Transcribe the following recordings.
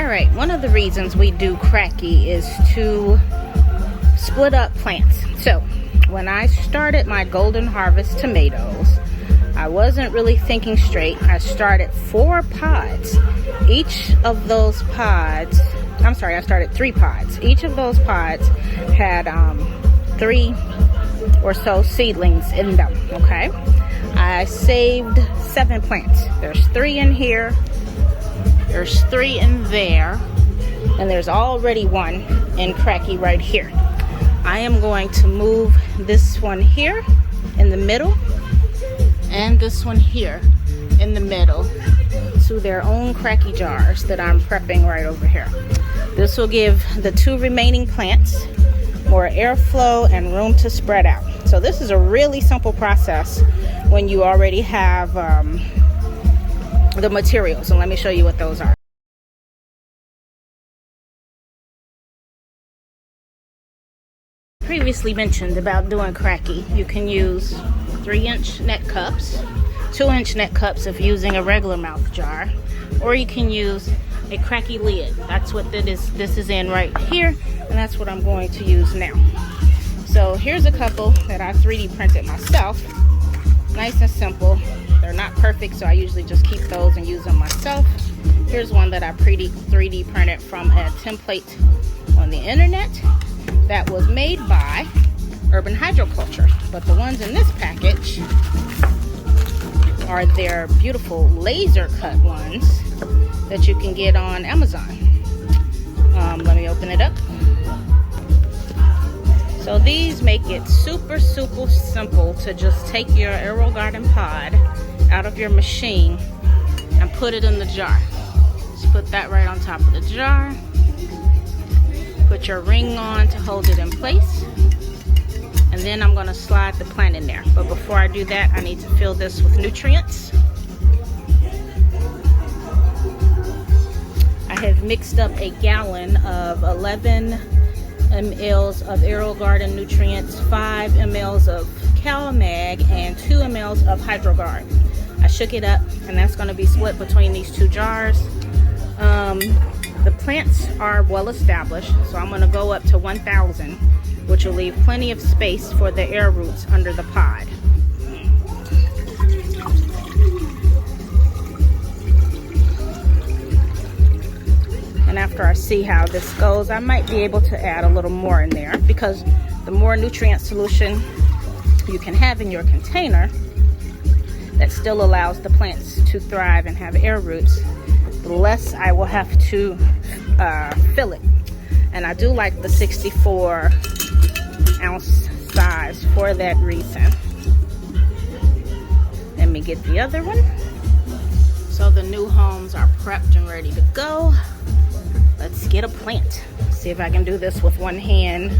Alright, one of the reasons we do Kratky is to split up plants. So, when I started my Golden Harvest tomatoes, I wasn't really thinking straight. I started 4 pods. Each of those pods, I started 3 pods. Each of those pods had 3 or so seedlings in them, okay? I saved 7 plants. There's 3 in here, there's 3 in there, and there's already 1 in Kratky right here. I am going to move this one here in the middle and this one here in the middle to their own Kratky jars that I'm prepping right over here. This will give the 2 remaining plants more airflow and room to spread out. So this is a really simple process when you already have the materials, and let me show you what those are. Previously mentioned about doing Kratky, you can use 3-inch net cups, 2-inch net cups if using a regular mouth jar, or you can use a Kratky lid. That's what this is in right here, and that's what I'm going to use now. So here's a couple that I 3D printed myself. Nice and simple. They're not perfect, so I usually just keep those and use them myself. Here's one that I 3D printed from a template on the internet that was made by Urban Hydroculture. But the ones in this package are their beautiful laser cut ones that you can get on Amazon. Let me open it up. So these make it super simple to just take your AeroGarden pod out of your machine and put it in the jar. Just put that right on top of the jar. Put your ring on to hold it in place. And then I'm going to slide the plant in there. But before I do that, I need to fill this with nutrients. I have mixed up a gallon of 11 mLs of AeroGarden nutrients, 5 mLs of CalMag, and 2 mLs of HydroGuard. I shook it up, and that's going to be split between these 2 jars. The plants are well established, so I'm going to go up to 1,000, which will leave plenty of space for the air roots under the pod. And after I see how this goes, I might be able to add a little more in there, because the more nutrient solution you can have in your container that still allows the plants to thrive and have air roots, the less I will have to fill it. And I do like the 64 ounce size for that reason. Let me get the other one. So the new homes are prepped and ready to go. Let's get a plant. See if I can do this with one hand.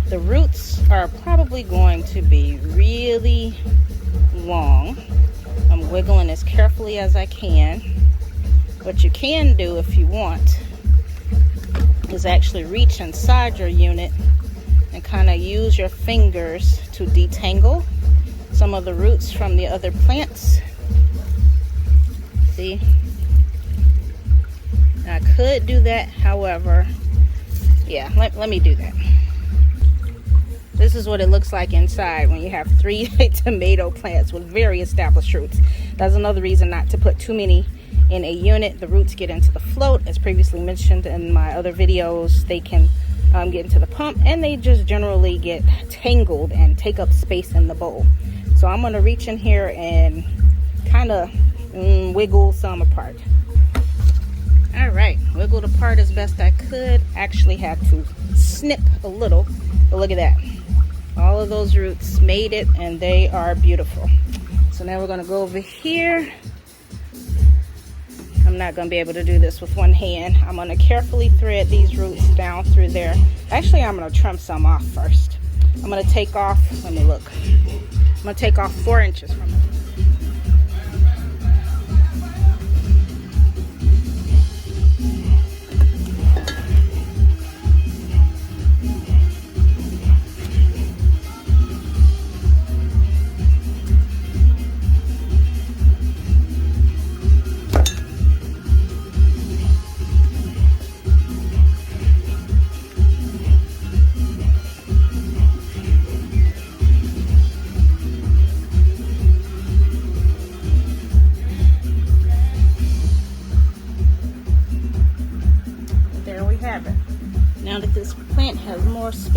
The roots are probably going to be really long. I'm wiggling as carefully as I can. What you can do if you want is actually reach inside your unit and kind of use your fingers to detangle some of the roots from the other plants. See? I could do that, however, yeah, let me do that. This is what it looks like inside when you have 3 tomato plants with very established roots. That's another reason not to put too many in a unit. The roots get into the float, as previously mentioned in my other videos. They can get into the pump, and they just generally get tangled and take up space in the bowl. So I'm going to reach in here and kind of wiggle some apart. All right, wiggled apart as best I could. Actually had to snip a little, but look at that. All of those roots made it, and they are beautiful. So now we're going to go over here. I'm not going to be able to do this with one hand. I'm going to carefully thread these roots down through there. Actually, I'm going to trim some off first. I'm going to take off, let me look. I'm going to take off 4 inches from it.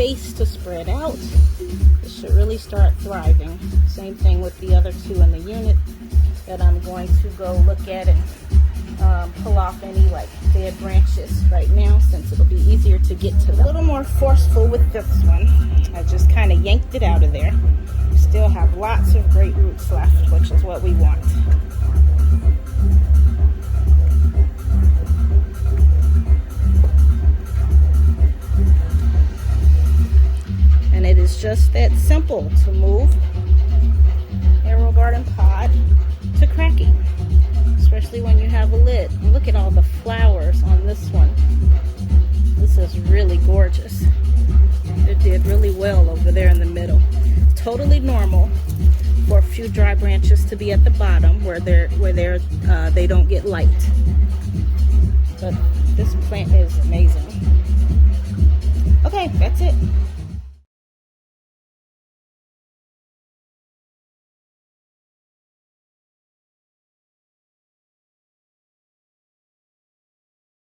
space to spread out, it should really start thriving. Same thing with the other two in the unit that I'm going to go look at and pull off any like dead branches right now, since it'll be easier to get to them. A little more forceful with this one. I just kind of yanked it out of there. Still have lots of great roots left, which is what we want. And it is just that simple to move AeroGarden pod to Kratky, especially when you have a lid. And look at all the flowers on this one. This is really gorgeous. It did really well over there in the middle. Totally normal for a few dry branches to be at the bottom where they don't get light. But this plant is amazing.